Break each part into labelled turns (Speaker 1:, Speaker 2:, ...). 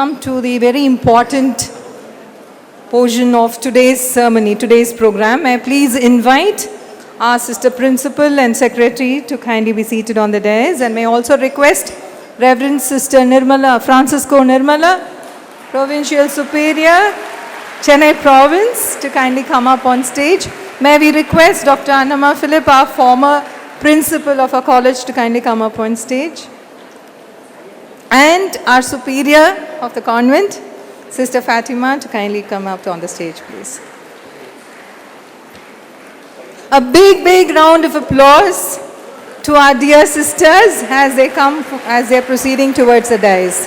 Speaker 1: come to the very important portion of today's ceremony, today's program. May I please invite our Sister Principal and Secretary to kindly be seated on the dais, and may I also request Reverend Sister Nirmala, Francisco Nirmala, Provincial Superior, Chennai Province, to kindly come up on stage. May we request Dr. Annama Philip, our former Principal of our college, to kindly come up on stage. And our Superior of the convent, Sister Fatima, to kindly come up on the stage, please. A big round of applause to our dear sisters as they're proceeding towards the dais.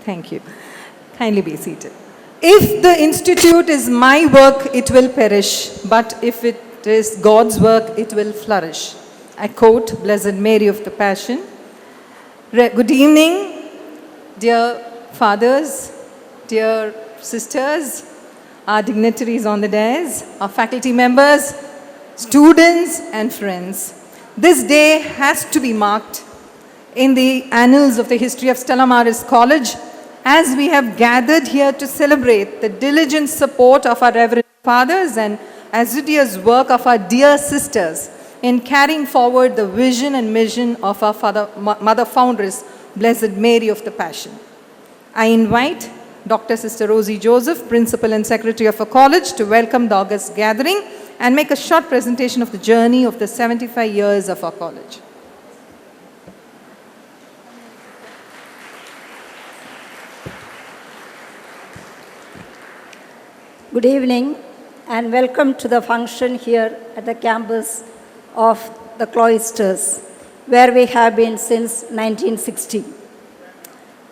Speaker 1: Thank you. Kindly be seated. If the institute is my work, it will perish, but if it is God's work, it will flourish. I quote Blessed Mary of the Passion. Good evening, dear fathers, dear sisters, our dignitaries on the dais, our faculty members, students and friends. This day has to be marked in the annals of the history of Stella Maris College, as we have gathered here to celebrate the diligent support of our Reverend Fathers and assiduous work of our dear sisters in carrying forward the vision and mission of our Mother Foundress, Blessed Mary of the Passion. I invite Dr. Sister Rosie Joseph, Principal and Secretary of our college, to welcome the august gathering and make a short presentation of the journey of the 75 years of our college.
Speaker 2: Good evening and welcome to the function here at the campus of the cloisters, where we have been since 1960.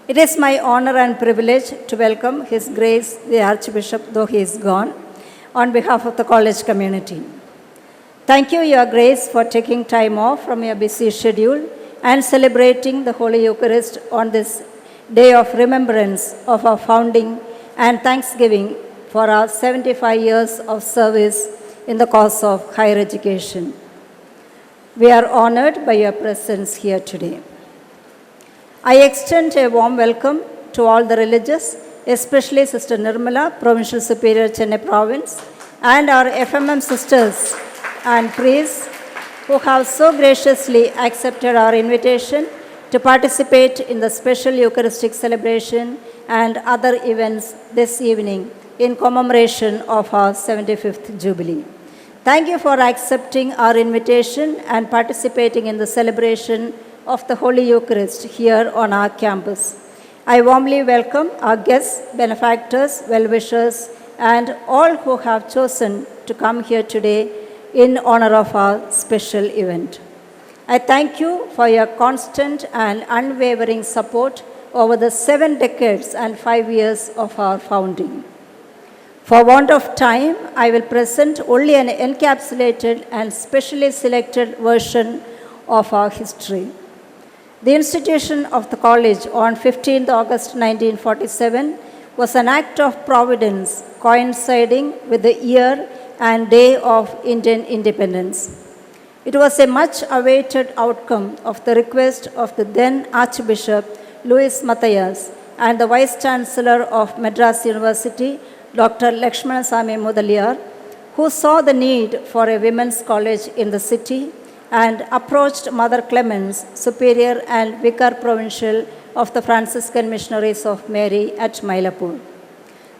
Speaker 2: It is my honor and privilege to welcome His Grace the Archbishop, though he is gone, on behalf of the college community. Thank you, Your Grace, for taking time off from your busy schedule and celebrating the Holy Eucharist on this day of remembrance of our founding and thanksgiving for our 75 years of service in the cause of higher education. We are honored by your presence here today. I extend a warm welcome to all the religious, especially Sister Nirmala, Provincial Superior, Chennai Province, and our FMM sisters and priests who have so graciously accepted our invitation to participate in the special Eucharistic celebration and other events this evening in commemoration of our 75th Jubilee. Thank you for accepting our invitation and participating in the celebration of the Holy Eucharist here on our campus. I warmly welcome our guests, benefactors, well-wishers, and all who have chosen to come here today in honor of our special event. I thank you for your constant and unwavering support over the 7 decades and 5 years of our founding. For want of time, I will present only an encapsulated and specially selected version of our history. The institution of the college on 15th August 1947 was an act of providence coinciding with the year and day of Indian independence. It was a much awaited outcome of the request of the then Archbishop Louis Matthias and the Vice Chancellor of Madras University, Dr. Lakshmana Sami Mudaliar, who saw the need for a women's college in the city and approached Mother Clemens, Superior and Vicar Provincial of the Franciscan Missionaries of Mary at Mylapore.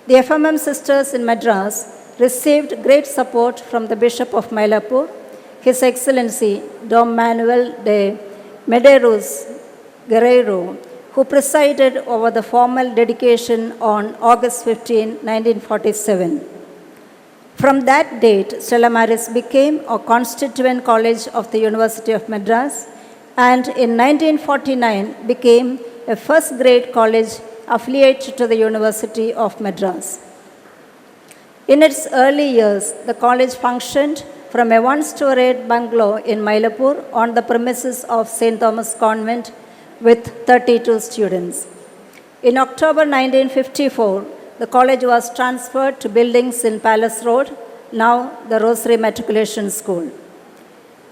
Speaker 2: The FMM sisters in Madras received great support from the Bishop of Mylapore, His Excellency Dom Manuel de Medeiros Guerreiro, who presided over the formal dedication on August 15, 1947. From that date, Stella Maris became a constituent college of the University of Madras, and in 1949 became a first-grade college affiliated to the University of Madras. In its early years, the college functioned from a one-storied bungalow in Mylapore on the premises of St. Thomas Convent with 32 students. In October 1954, the college was transferred to buildings in Palace Road, now the Rosary Matriculation School.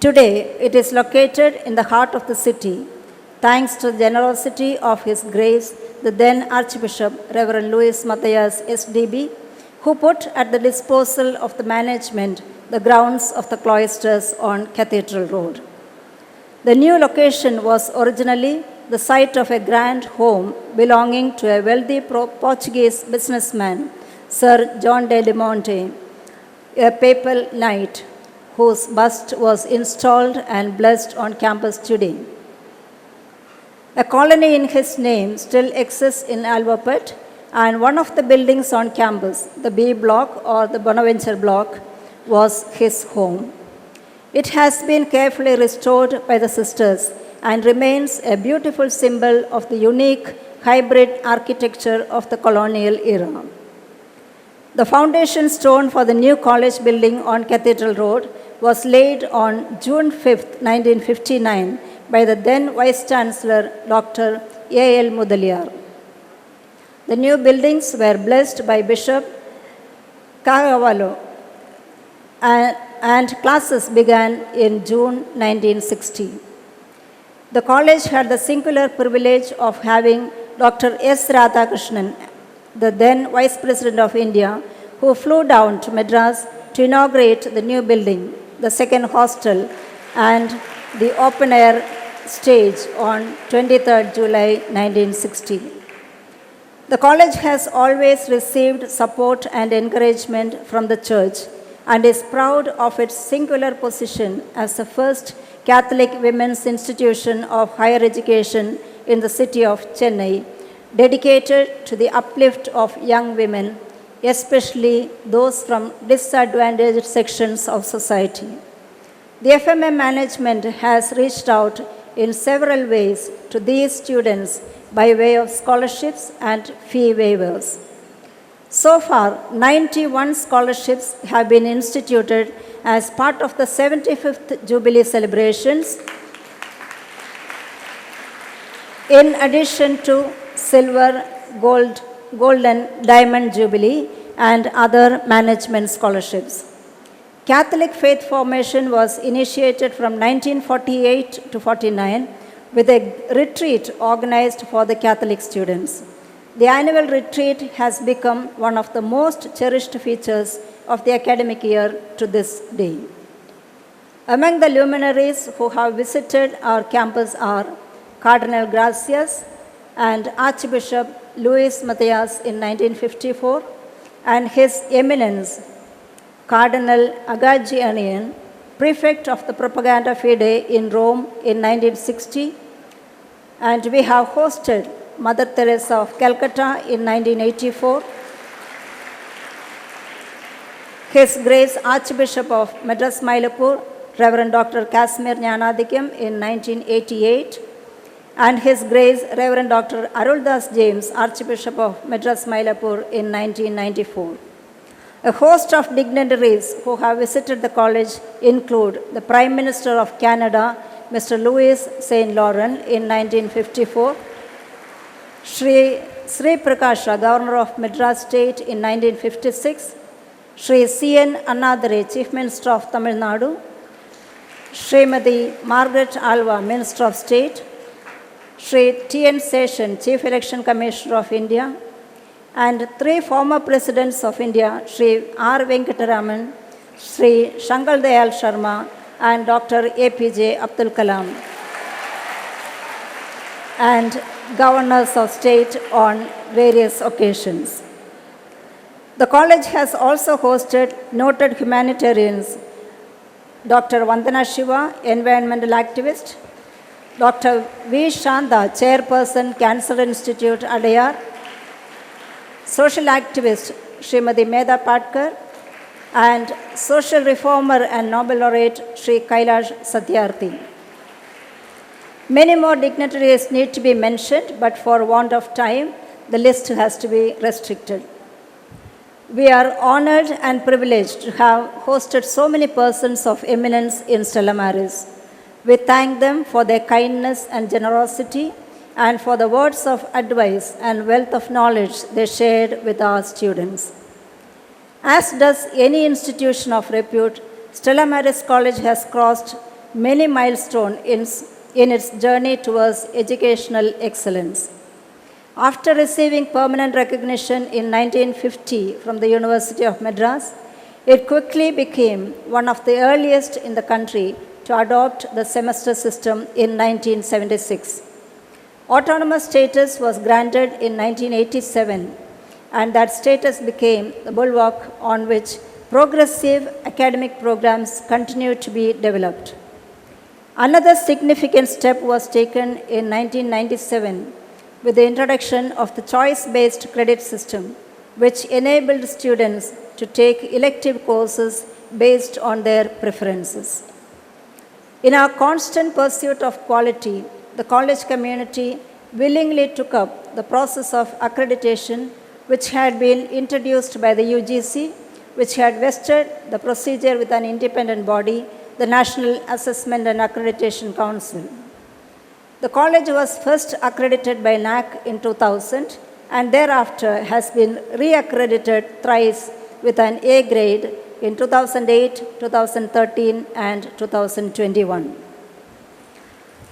Speaker 2: Today, it is located in the heart of the city, thanks to the generosity of His Grace, the then Archbishop, Reverend Louis Matthias, SDB, who put at the disposal of the management the grounds of the cloisters on Cathedral Road. The new location was originally the site of a grand home belonging to a wealthy Portuguese businessman, Sir John de Monte, a papal knight whose bust was installed and blessed on campus today. A colony in his name still exists in Albapet, and one of the buildings on campus, the B block or the Bonaventure block, was his home. It has been carefully restored by the sisters and remains a beautiful symbol of the unique hybrid architecture of the colonial era. The foundation stone for the new college building on Cathedral Road was laid on June 5, 1959 by the then Vice Chancellor Dr. A.L. Mudaliar. The new buildings were blessed by Bishop Kagavalo and classes began in June 1960. The college had the singular privilege of having Dr. S. Radhakrishnan, the then Vice President of India, who flew down to Madras to inaugurate the new building, the second hostel, and the open-air stage on 23rd July 1960. The college has always received support and encouragement from the Church and is proud of its singular position as the first Catholic women's institution of higher education in the city of Chennai, dedicated to the uplift of young women, especially those from disadvantaged sections of society. The FMM management has reached out in several ways to these students by way of scholarships and fee waivers. So far, 91 scholarships have been instituted as part of the 75th Jubilee celebrations, in addition to silver, gold, and diamond Jubilee and other management scholarships. Catholic faith formation was initiated from 1948 to 49 with a retreat organized for the Catholic students. The annual retreat has become one of the most cherished features of the academic year to this day. Among the luminaries who have visited our campus are Cardinal Gracias and Archbishop Louis Matthias in 1954, and His Eminence Cardinal Agagianian, Prefect of the Propaganda Fide in Rome in 1960, and we have hosted Mother Teresa of Calcutta in 1984, His Grace Archbishop of Madras Mylapore, Reverend Dr. Casimir Jnanadikam in 1988, and His Grace Reverend Dr. Aruldas James, Archbishop of Madras Mylapore in 1994. A host of dignitaries who have visited the college include the Prime Minister of Canada, Mr. Louis St. Laurent in 1954, Sri Prakasha, Governor of Madras State in 1956, Sri C.N. Annadure, Chief Minister of Tamil Nadu, Srimati Margaret Alva, Minister of State, Sri T.N. Seshan, Chief Election Commissioner of India, and three former presidents of India, Sri R. Venkataraman, Sri Shankar Dayal Sharma, and Dr. APJ Abdul Kalam, and governors of state on various occasions. The college has also hosted noted humanitarians, Dr. Vandana Shiva, environmental activist, Dr. V. Shanda, chairperson, Cancer Institute, Adayar, social activist Srimati Medha Patkar, and social reformer and Nobel laureate Sri Kailash Satyarthi. Many more dignitaries need to be mentioned, but for want of time, the list has to be restricted. We are honored and privileged to have hosted so many persons of eminence in Stella Maris. We thank them for their kindness and generosity and for the words of advice and wealth of knowledge they shared with our students. As does any institution of repute, Stella Maris College has crossed many milestones in its journey towards educational excellence. After receiving permanent recognition in 1950 from the University of Madras, it quickly became one of the earliest in the country to adopt the semester system in 1976. Autonomous status was granted in 1987, and that status became the bulwark on which progressive academic programs continue to be developed. Another significant step was taken in 1997 with the introduction of the choice-based credit system, which enabled students to take elective courses based on their preferences. In our constant pursuit of quality, the college community willingly took up the process of accreditation, which had been introduced by the UGC, which had vested the procedure with an independent body, the National Assessment and Accreditation Council. The college was first accredited by NAC in 2000 and thereafter has been re-accredited thrice with an A grade in 2008, 2013 and 2021.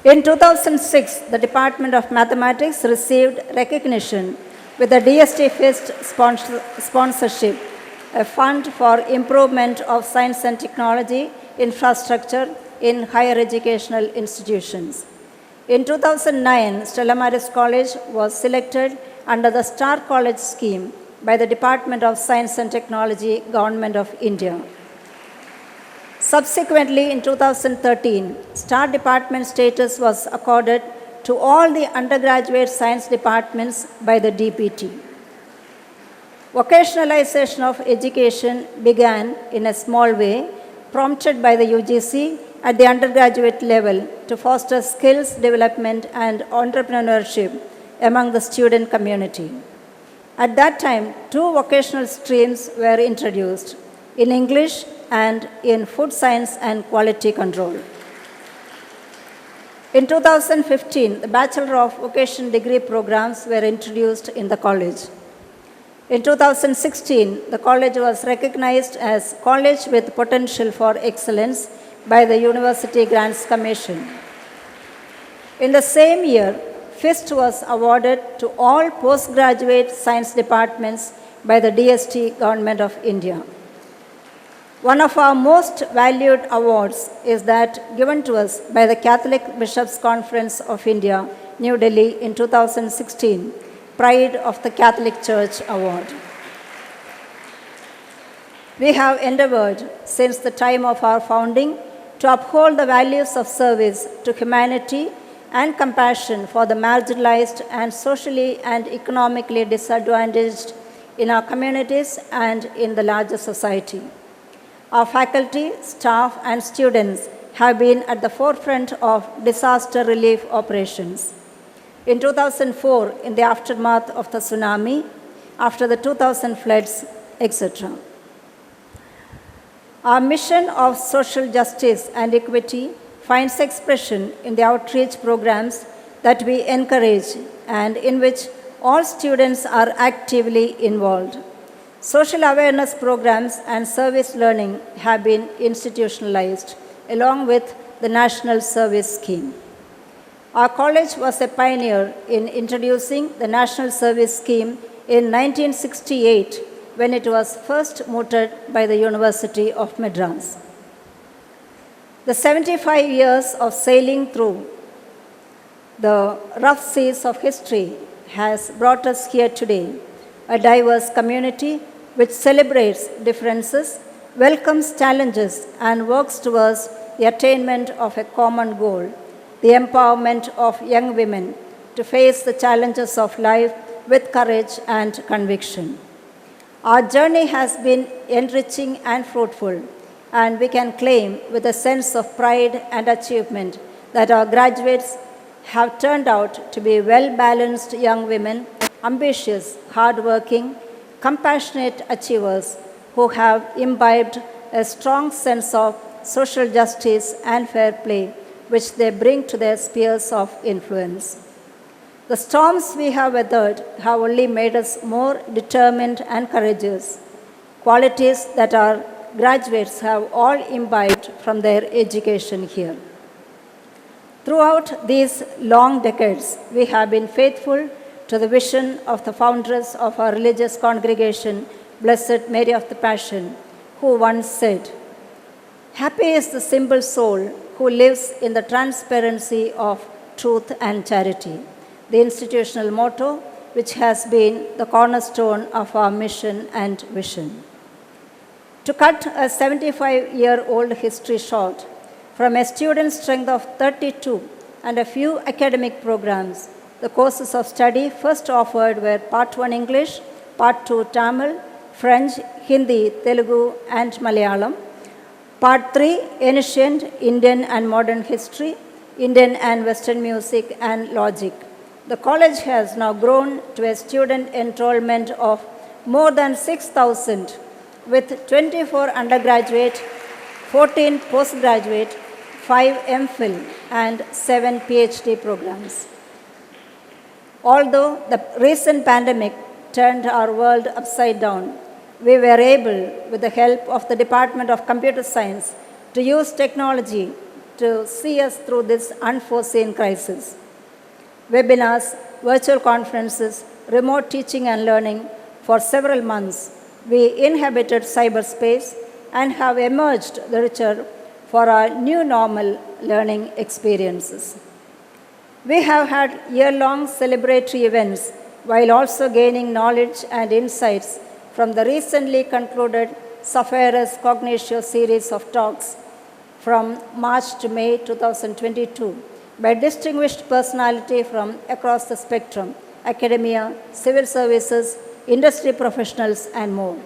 Speaker 2: In 2006, the Department of Mathematics received recognition with the DST Fest sponsorship, a fund for improvement of science and technology infrastructure in higher educational institutions. In 2009, Stella Maris College was selected under the Star College scheme by the Department of Science and Technology, Government of India. Subsequently, in 2013, Star Department status was accorded to all the undergraduate science departments by the DPT. Vocationalization of education began in a small way, prompted by the UGC at the undergraduate level to foster skills development and entrepreneurship among the student community. At that time, 2 vocational streams were introduced, in English and in food science and quality control. In 2015, the Bachelor of Vocation degree programs were introduced in the college. In 2016, the college was recognized as College with Potential for Excellence by the University Grants Commission. In the same year, FIST was awarded to all postgraduate science departments by the DST Government of India. One of our most valued awards is that given to us by the Catholic Bishops' Conference of India, New Delhi in 2016, Pride of the Catholic Church Award. We have endeavored since the time of our founding to uphold the values of service to humanity and compassion for the marginalized and socially and economically disadvantaged in our communities and in the larger society. Our faculty, staff, and students have been at the forefront of disaster relief operations. In 2004, in the aftermath of the tsunami, after the 2000 floods, etc. Our mission of social justice and equity finds expression in the outreach programs that we encourage and in which all students are actively involved. Social awareness programs and service learning have been institutionalized along with the National Service Scheme. Our college was a pioneer in introducing the National Service Scheme in 1968 when it was first mooted by the University of Madras. The 75 years of sailing through the rough seas of history has brought us here today, a diverse community which celebrates differences, welcomes challenges, and works towards the attainment of a common goal, the empowerment of young women to face the challenges of life with courage and conviction. Our journey has been enriching and fruitful, and we can claim with a sense of pride and achievement that our graduates have turned out to be well-balanced young women, ambitious, hardworking, compassionate achievers who have imbibed a strong sense of social justice and fair play, which they bring to their spheres of influence. The storms we have weathered have only made us more determined and courageous. qualities that our graduates have all imbibed from their education here. Throughout these long decades, we have been faithful to the vision of the foundress of our religious congregation, Blessed Mary of the Passion, who once said, "Happy is the simple soul who lives in the transparency of truth and charity," the institutional motto which has been the cornerstone of our mission and vision. To cut a 75-year-old history short, from a student strength of 32 and a few academic programs, the courses of study first offered were Part 1 English, Part 2 Tamil, French, Hindi, Telugu, and Malayalam. Part 3 Ancient Indian and Modern History, Indian and Western Music, and Logic. The college has now grown to a student enrollment of more than 6,000 with 24 undergraduate, 14 postgraduate, 5 MPhil, and 7 PhD programs. Although the recent pandemic turned our world upside down, we were able, with the help of the Department of Computer Science, to use technology to see us through this unforeseen crisis. Webinars, virtual conferences, remote teaching and learning for several months, we inhabited cyberspace and have emerged the richer for our new normal learning experiences. We have had year-long celebratory events while also gaining knowledge and insights from the recently concluded Sapphires Cognitio series of talks from March to May 2022 by distinguished personalities from across the spectrum, academia, civil services, industry professionals, and more.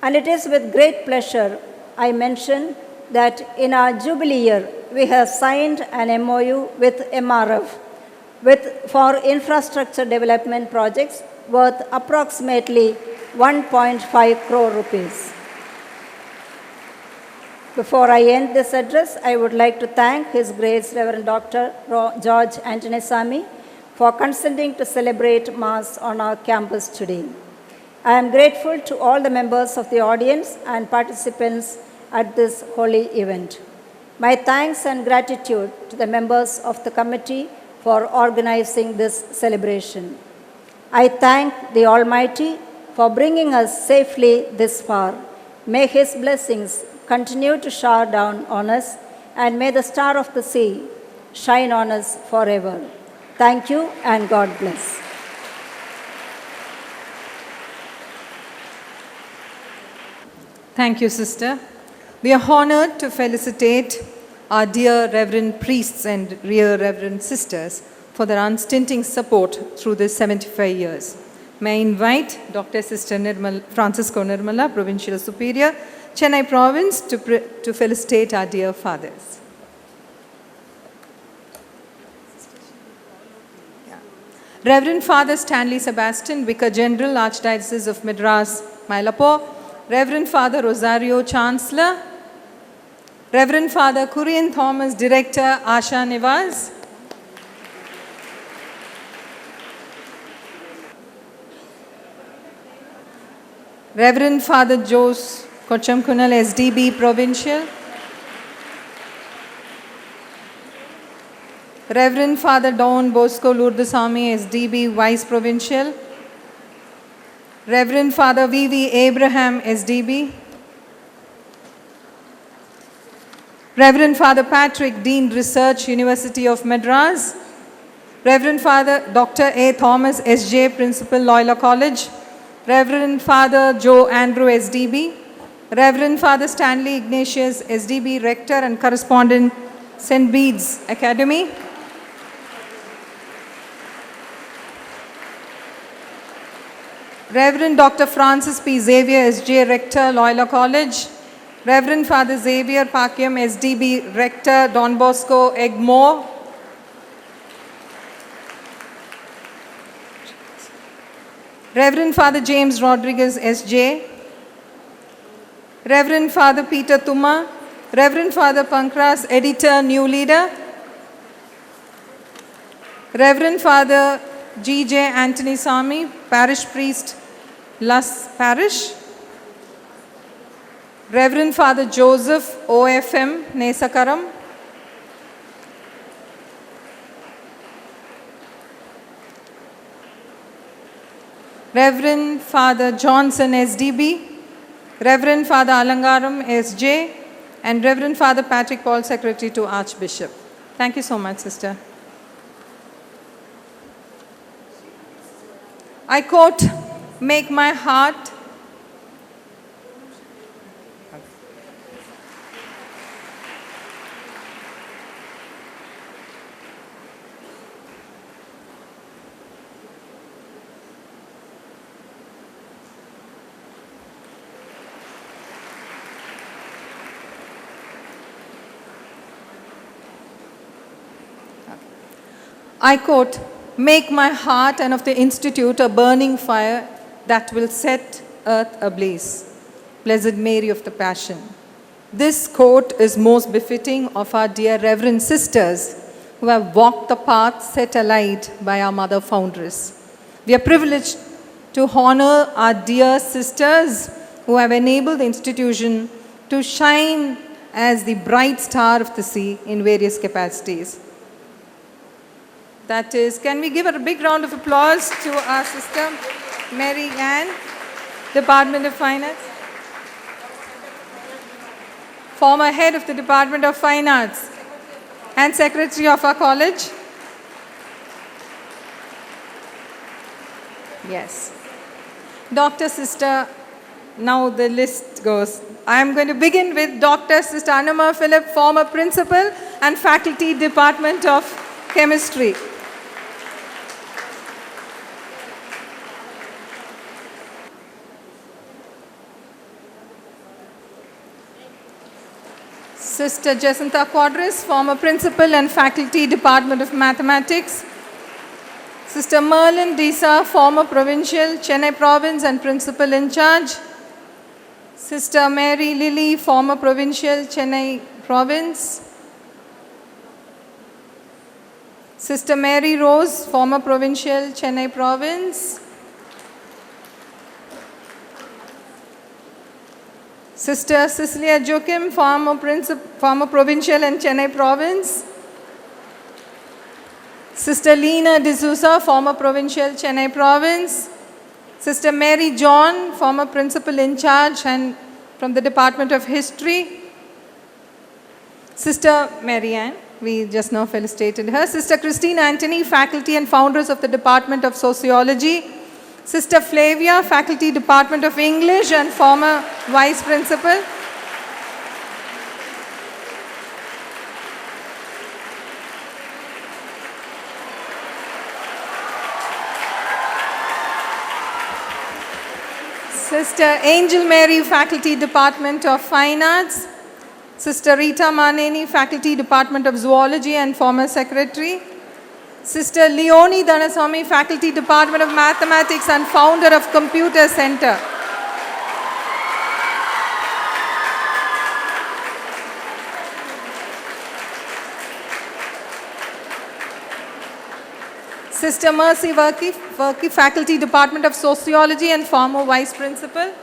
Speaker 2: And it is with great pleasure I mention that in our Jubilee year, we have signed an MOU with MRF for infrastructure development projects worth approximately 1.5 crore rupees. Before I end this address, I would like to thank His Grace Reverend Dr. George Antonesamy for consenting to celebrate Mass on our campus today. I am grateful to all the members of the audience and participants at this holy event. My thanks and gratitude to the members of the committee for organizing this celebration. I thank the Almighty for bringing us safely this far. May His blessings continue to shower down on us, and may the star of the sea shine on us forever. Thank you and God bless.
Speaker 1: Thank you, sister. We are honored to felicitate our dear Reverend priests and rear Reverend sisters for their unstinting support through this 75 years. May I invite Dr. Sister Francisco Nirmala, Provincial Superior, Chennai Province, to felicitate our dear fathers. Reverend Father Stanley Sebastian, Vicar General, Archdiocese of Madras, Mylapore, Reverend Father Rosario, Chancellor, Reverend Father Kurian Thomas, Director, Asha Nivas, Reverend Father Jose Kochamkunal, SDB Provincial, Reverend Father Don Bosco Lourdesamy, SDB Vice Provincial, Reverend Father V.V. Abraham, SDB, Reverend Father Patrick, Dean Research, University of Madras, Reverend Father Dr. A. Thomas, SJ, Principal, Loyola College, Reverend Father Joe Andrew, SDB, Reverend Father Stanley Ignatius, SDB, Rector and Correspondent, St. Bede's Academy, Reverend Dr. Francis P. Xavier, SJ, Rector, Loyola College, Reverend Father Xavier Pakyam, SDB, Rector, Don Bosco, Egmore, Reverend Father James Rodriguez, SJ, Reverend Father Peter Tuma, Reverend Father Pankras, Editor, New Leader, Reverend Father G.J. Anthony Sami, Parish Priest, Luss Parish, Reverend Father Joseph OFM Nesakaram, Reverend Father Johnson SDB, Reverend Father Alangaram SJ, and Reverend Father Patrick Paul, Secretary to Archbishop. Thank you so much, sister. I quote, "Make my heart I quote, "Make my heart and of the Institute a burning fire that will set earth ablaze. Blessed Mary of the Passion." This quote is most befitting of our dear Reverend sisters who have walked the path set alight by our Mother Foundress. We are privileged to honor our dear sisters who have enabled the institution to shine as the bright star of the sea in various capacities. That is, can we give a big round of applause to our sister, Mary Ann, Department of Finance, former head of the Department of Fine Arts and secretary of our college. Yes. Dr. Sister, now the list goes. I am going to begin with Dr. Sister Anama Philip, former principal and faculty Department of Chemistry. Sister Jacinta Quadris, former principal and faculty Department of Mathematics. Sister Merlin Disa, former provincial, Chennai province and principal in charge. Sister Mary Lily, former provincial, Chennai province. Sister Mary Rose, former provincial, Chennai province. Sister Cecilia Joachim, former provincial and Chennai province. Sister Lena D'Souza, former provincial, Chennai province. Sister Mary John, former principal in charge and from the Department of History. Sister Mary Ann, we just now felicitated her. Sister Christine Anthony, faculty and founders of the Department of Sociology. Sister Flavia, faculty Department of English and former vice principal. Sister Angel Mary, faculty Department of Fine Arts. Sister Rita Maneni, faculty Department of Zoology and former secretary. Sister Leonie Dhanaswamy, faculty Department of Mathematics and founder of Computer Center. Sister Mercy Verki, faculty Department of Sociology and former vice principal.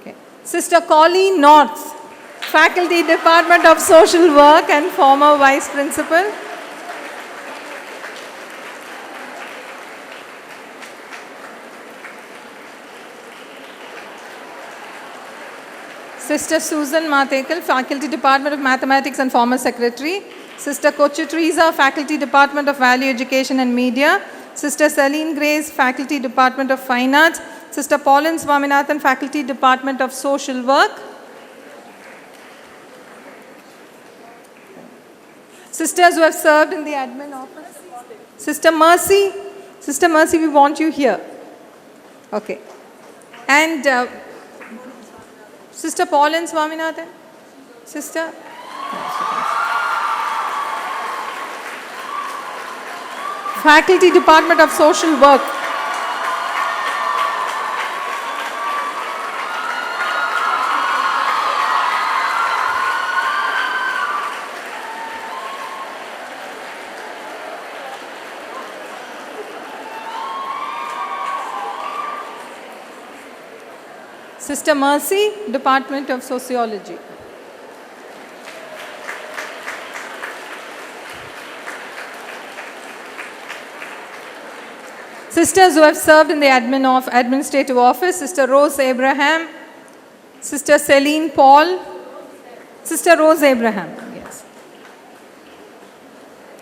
Speaker 1: Okay. Sister Colleen North, faculty Department of Social Work and former vice principal. Sister Susan Matekal, faculty Department of Mathematics and former secretary. Sister Kochu Teresa, faculty Department of Value Education and Media. Sister Celine Grace, faculty Department of Fine Arts. Sister Pauline Swaminathan, faculty Department of Social Work. Sisters who have served in the admin office. Sister Mercy, we want you here. Okay. And Sister Pauline Swaminathan, sister. Faculty Department of Social Work. Sister Mercy, Department of Sociology. Sisters who have served in the administrative office, Sister Rose Abraham, Sister Celine Paul, Sister Rose Abraham, yes.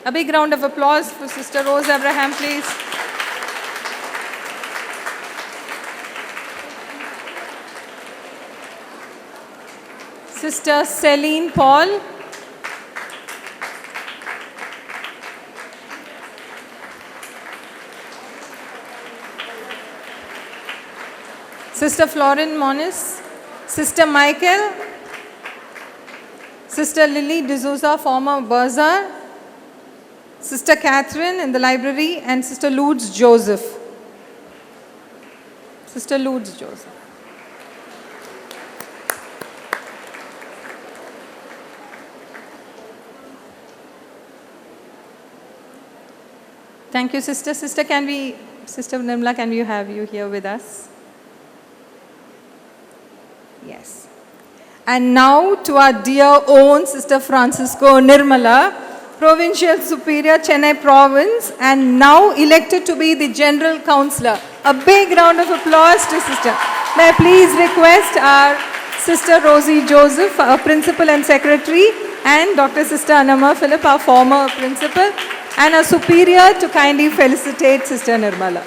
Speaker 1: A big round of applause for Sister Rose Abraham, please. Sister Celine Paul. Sister Florin Moniz, Sister Michael, Sister Lily D'Souza, former Bursar, Sister Catherine in the library, and Sister Lourdes Joseph. Sister Lourdes Joseph. Thank you, Sister. Sister Nirmala, can we have you here with us? Yes. And now to our dear own Sister Francisco Nirmala, Provincial Superior, Chennai Province, and now elected to be the General Councillor. A big round of applause to Sister. May I please request our Sister Rosie Joseph, our Principal and Secretary, and Dr. Sister Anama Philip, our former Principal, and our Superior to kindly felicitate Sister Nirmala.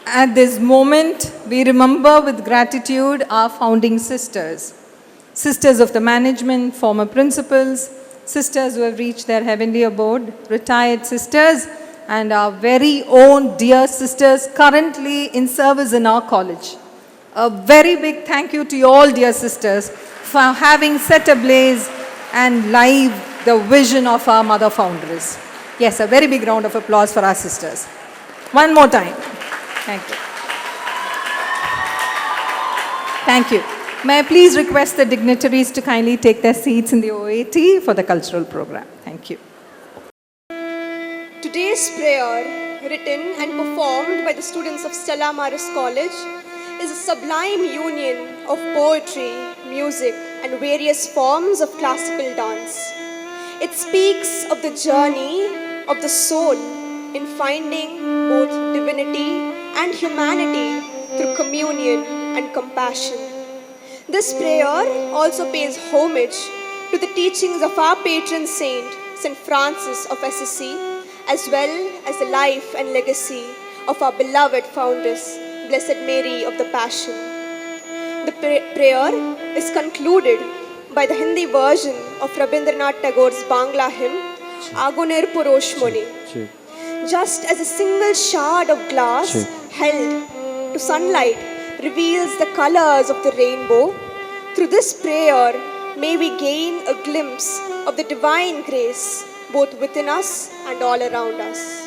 Speaker 1: At this moment, we remember with gratitude our founding sisters, sisters of the management, former principals, sisters who have reached their heavenly abode, retired sisters, and our very own dear sisters currently in service in our college. A very big thank you to you all, dear sisters, for having set ablaze and live the vision of our mother foundress. Yes, a very big round of applause for our sisters. One more time. Thank you. Thank you. May I please request the dignitaries to kindly take their seats in the OAT for the cultural program. Thank you.
Speaker 3: Today's prayer, written and performed by the students of Stella Maris College, is a sublime union of poetry, music, and various forms of classical dance. It speaks of the journey of the soul in finding both divinity and humanity through communion and compassion. This prayer also pays homage to the teachings of our patron saint, St. Francis of Assisi, as well as the life and legacy of our beloved foundress, Blessed Mary of the Passion. The prayer is concluded by the Hindi version of Rabindranath Tagore's Bangla hymn, Agunir Puroshmoni. Just as a single shard of glass held to sunlight reveals the colors of the rainbow, through this prayer may we gain a glimpse of the divine grace both within us and all around us.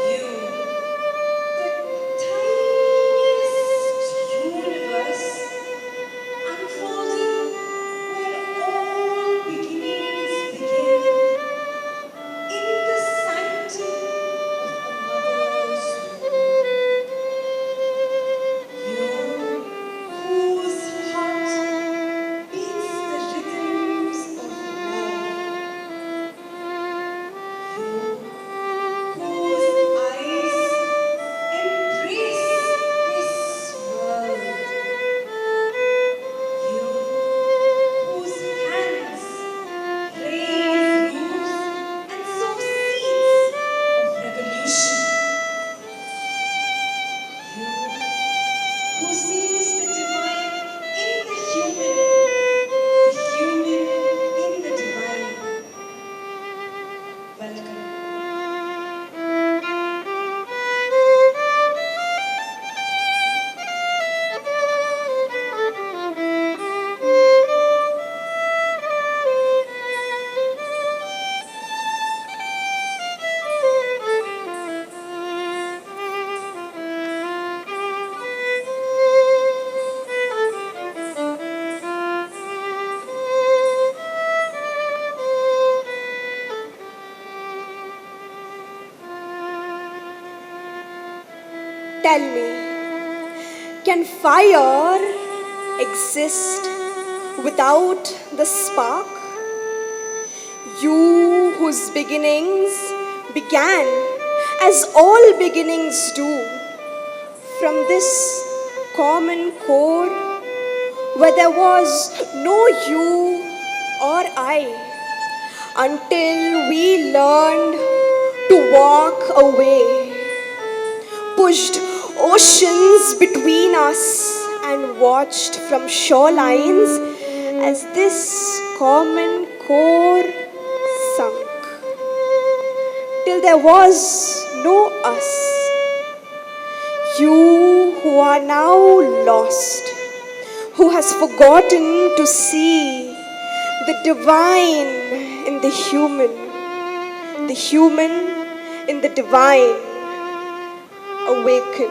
Speaker 4: You, the tiniest
Speaker 3: Tell me, can fire exist without the spark? You whose beginnings began as all beginnings do, from this common core where there was no you or I, until we learned to walk away, pushed oceans between us and watched from shorelines as this common core sunk, till there was no us. You who are now lost, who has forgotten to see the divine in the human in the divine, awaken.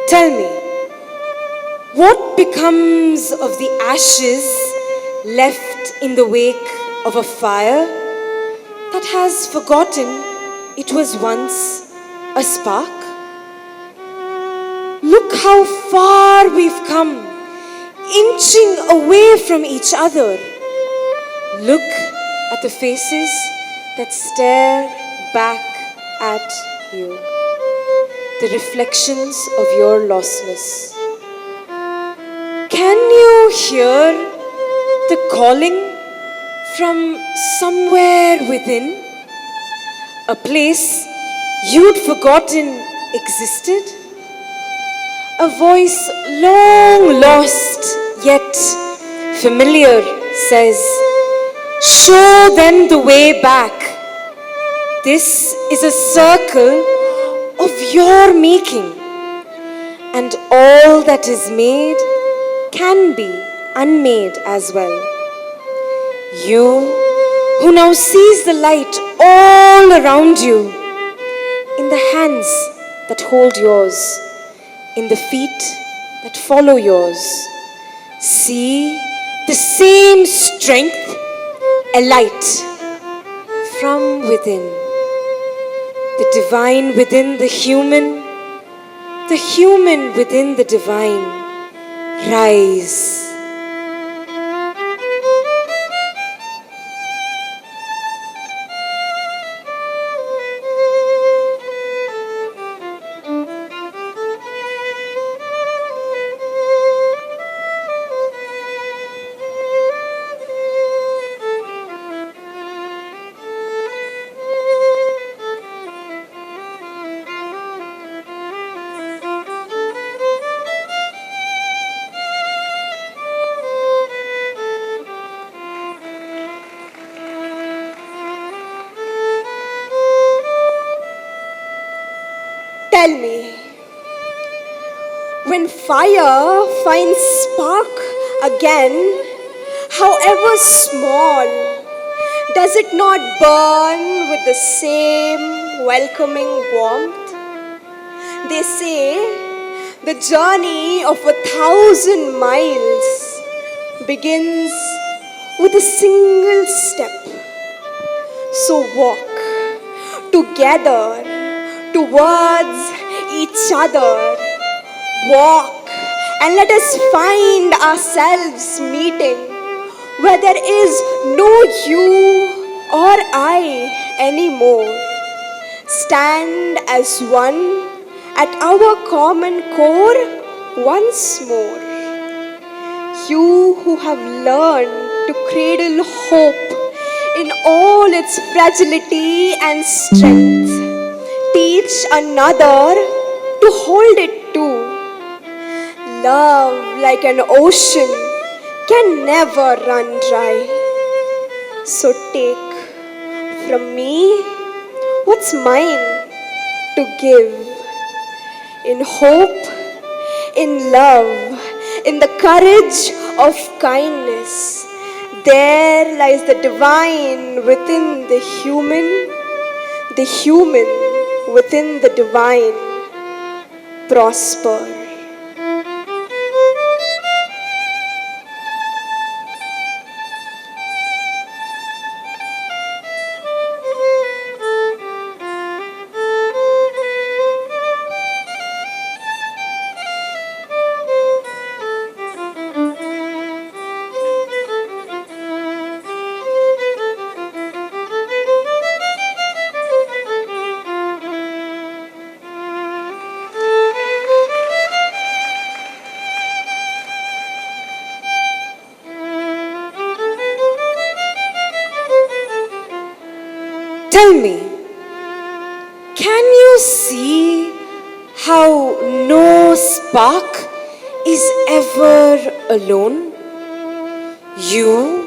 Speaker 4: Tell me, what becomes of the ashes left in the wake of a fire that has forgotten it was once a spark? Look how far we've come, inching away from each other. Look at the faces that stare back at you, the reflections of your lostness. Can you hear the calling from somewhere within? A place you'd forgotten existed? A voice long lost yet familiar says, show them the way back. This is a circle of your making, and all that is made can be unmade as well. You who now sees the light all around you, in the hands that hold yours, in the feet that follow yours, see the same strength alight from within. The divine within the human within the divine. Rise.
Speaker 3: Tell me, when fire finds spark again, however small, does it not burn with the same welcoming warmth? They say the journey of 1,000 miles begins with a single step. So walk together towards each other. Walk and let us find ourselves meeting where there is no you or I anymore. Stand as one at our common core once more. You who have learned to cradle hope in all its fragility and strength. Teach another to hold it too. Love, like an ocean, can never run dry. So take from me what's mine to give. In hope, in love, in the courage of kindness, there lies the divine within the human within the divine. Prosper.
Speaker 4: Tell me, can you see how no spark is ever alone? You,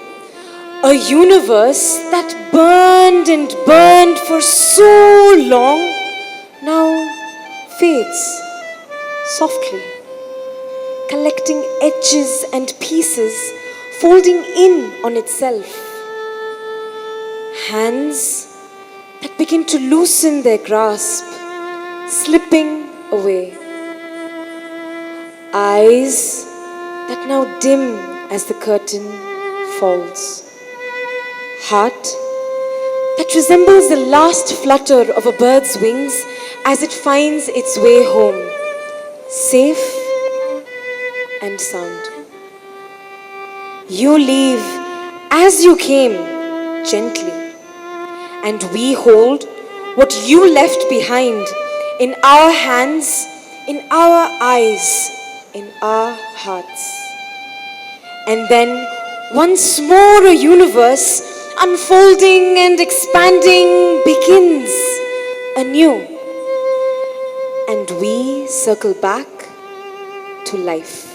Speaker 4: a universe that burned and burned for so long, now fades softly, collecting edges and pieces, folding in on itself. Hands that begin to loosen their grasp, slipping away. Eyes that now dim as the curtain falls. Heart that resembles the last flutter of a bird's wings as it finds its way home, safe and sound. You leave as you came, gently. And we hold what you left behind in our hands, in our eyes, in our hearts. And then once more a universe unfolding and expanding begins anew. And we circle back to life.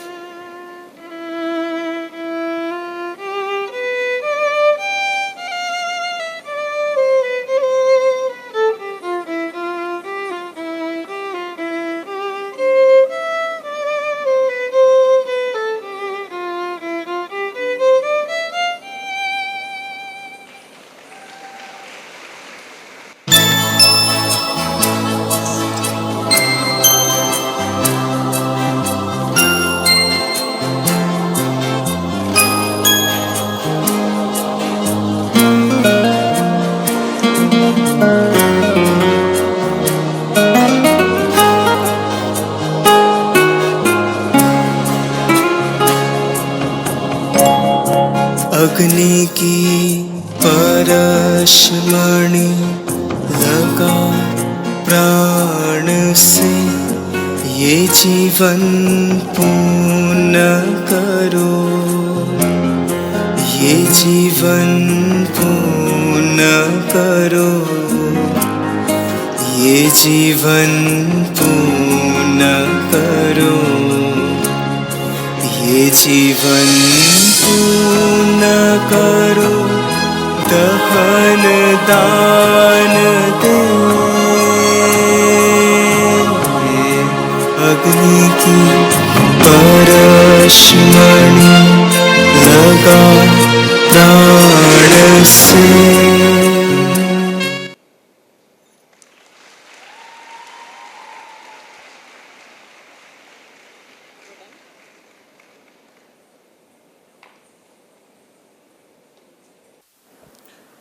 Speaker 5: अग्नि की परशमणि लगा प्राण से ये जीवन पूर्ण करो, ये जीवन पूर्ण करो, ये जीवन पूर्ण करो, ये जीवन पूर्ण करो, दहन दान दे। अग्नि की परशमणि लगा प्राण से।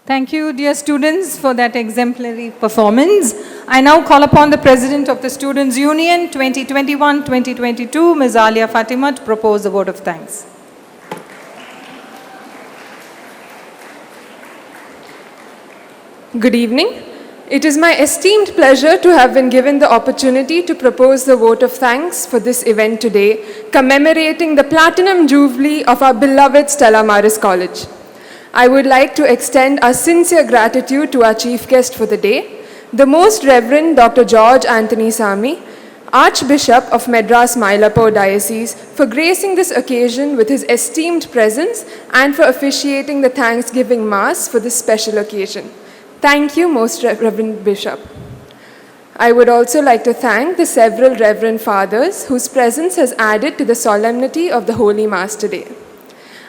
Speaker 1: Thank you, dear students, for that exemplary performance. I now call upon the President of the Students' Union 2021-2022, Ms. Alia Fatima, to propose a vote of thanks.
Speaker 6: Good evening. It is my esteemed pleasure to have been given the opportunity to propose the vote of thanks for this event today, commemorating the Platinum Jubilee of our beloved Stella Maris College. I would like to extend our sincere gratitude to our chief guest for the day, the Most Reverend Dr. George Anthony Sami, Archbishop of Madras Mylapore Diocese, for gracing this occasion with his esteemed presence and for officiating the Thanksgiving Mass for this special occasion. Thank you, Most Reverend Bishop. I would also like to thank the several Reverend Fathers whose presence has added to the solemnity of the Holy Mass today.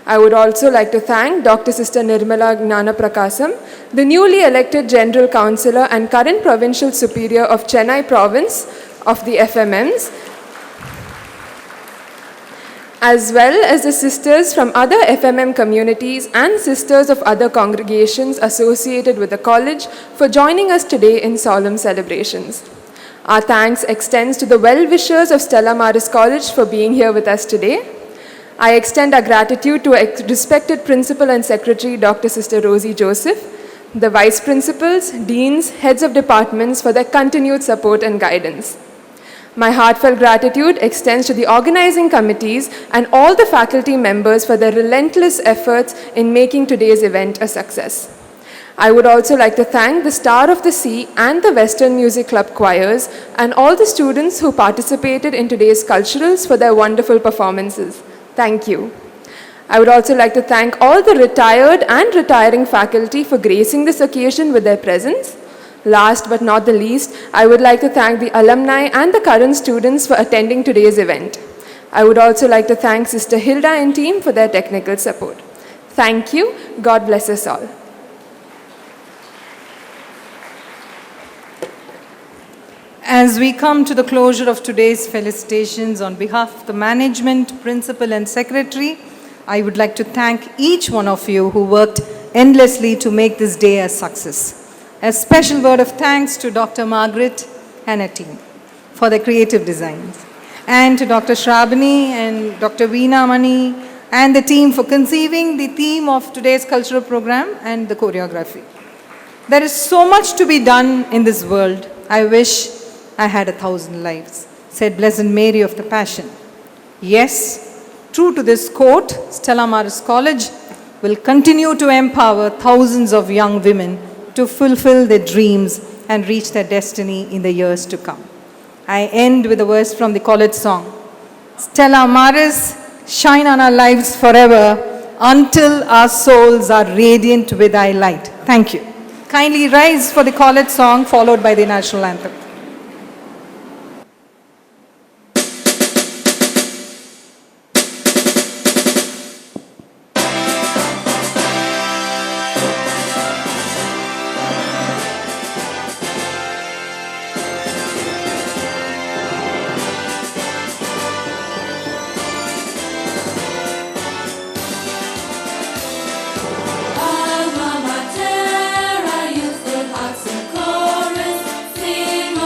Speaker 6: I would also like to thank Dr. Sister Nirmala Gnana Prakasam, the newly elected General Councillor and current Provincial Superior of Chennai Province of the FMMs, as well as the sisters from other FMM communities and sisters of other congregations associated with the college for joining us today in solemn celebrations. Our thanks extends to the well-wishers of Stella Maris College for being here with us today. I extend our gratitude to our respected Principal and Secretary, Dr. Sister Rosie Joseph, the Vice Principals, Deans, Heads of Departments for their continued support and guidance. My heartfelt gratitude extends to the organizing committees and all the faculty members for their relentless efforts in making today's event a success. I would also like to thank the Star of the Sea and the Western Music Club choirs and all the students who participated in today's culturals for their wonderful performances. Thank you. I would also like to thank all the retired and retiring faculty for gracing this occasion with their presence. Last but not the least, I would like to thank the alumni and the current students for attending today's event. I would also like to thank Sister Hilda and team for their technical support. Thank you. God bless us all.
Speaker 1: As we come to the closure of today's felicitations, on behalf of the management, principal and secretary, I would like to thank each one of you who worked endlessly to make this day a success. A special word of thanks to Dr. Margaret and her team for their creative designs, and to Dr. Shrabani and Dr. Veena Mani and the team for conceiving the theme of today's cultural program and the choreography. There is so much to be done in this world. I wish I had 1,000 lives, said Blessed Mary of the Passion. Yes, true to this quote, Stella Maris College will continue to empower thousands of young women to fulfill their dreams and reach their destiny in the years to come. I end with a verse from the college song. Stella Maris, shine on our lives forever until our souls are radiant with thy light. Thank you. Kindly rise for the college song followed by the national anthem.
Speaker 7: Alma Mater, youthful hearts in chorus, sing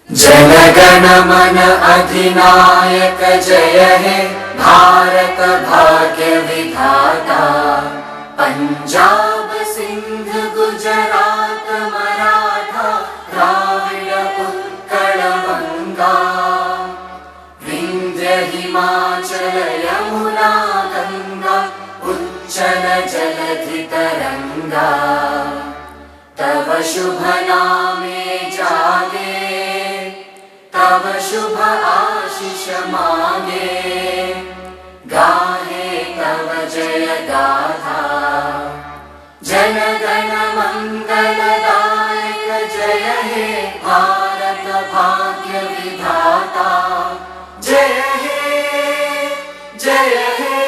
Speaker 5: जनगण मन अधिनायक जय हे भारत भाग्य विधाता। पंजाब सिंध गुजरात मराठा द्राविड़ उत्कल बंगा। विंध्य हिमाचल यमुना गंगा उच्चल जलधि तरंगा। तव शुभ नामे जागे तव शुभ आशीष मांगे। गाहे तव जय गाथा जन गण मंगलदायक जय हे भारत भाग्य विधाता। जय हे जय हे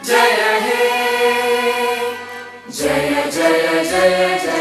Speaker 5: जय हे जय जय जय जय।